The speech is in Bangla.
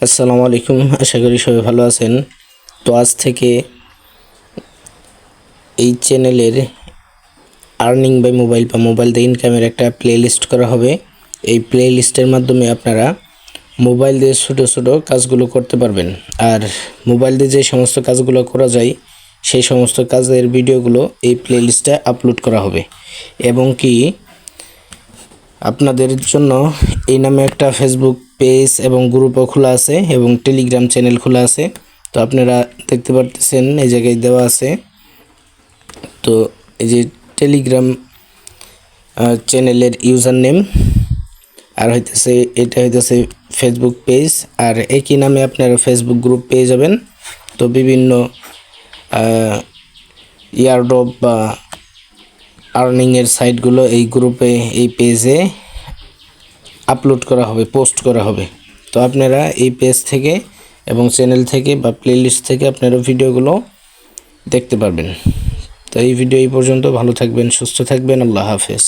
আসসালামু আলাইকুম, আশা করি সবাই ভালো আছেন। তো আজ থেকে এই চ্যানেলের আর্নিং বাই মোবাইল বা মোবাইল দিয়ে ইনকামের একটা প্লে লিস্ট করা হবে। এই প্লে লিস্টের মাধ্যমে আপনারা মোবাইল দিয়ে ছোটো ছোটো কাজগুলো করতে পারবেন। আর মোবাইল দিয়ে যে সমস্ত কাজগুলো করা যায় সেই সমস্ত কাজের ভিডিওগুলো এই প্লে লিস্টে আপলোড করা হবে। এবং কি আপনাদের জন্য এই নামে একটা ফেসবুক পেজ এবং গ্রুপও খোলা আছে এবং টেলিগ্রাম চ্যানেল খোলা আছে। তো আপনারা দেখতে পারতেছেন এই জায়গায় দেওয়া আছে। তো এই যে টেলিগ্রাম চ্যানেলের ইউজার নেম আর হইতেছে এটা হইতেছে ফেসবুক পেজ, আর একই নামে আপনারা ফেসবুক গ্রুপ পেয়ে যাবেন। তো বিভিন্ন ইয়ারড্রপ বা আর্নিংয়ের সাইটগুলো এই গ্রুপে এই পেজে আপলোড করা হবে, পোস্ট করা হবে। তো আপনারা এই পেজ থেকে এবং চ্যানেল থেকে বা প্লেলিস্ট থেকে আপনারা ভিডিওগুলো দেখতে পারবেন। তো এই ভিডিও এই পর্যন্ত। ভালো থাকবেন, সুস্থ থাকবেন। আল্লাহ হাফেজ।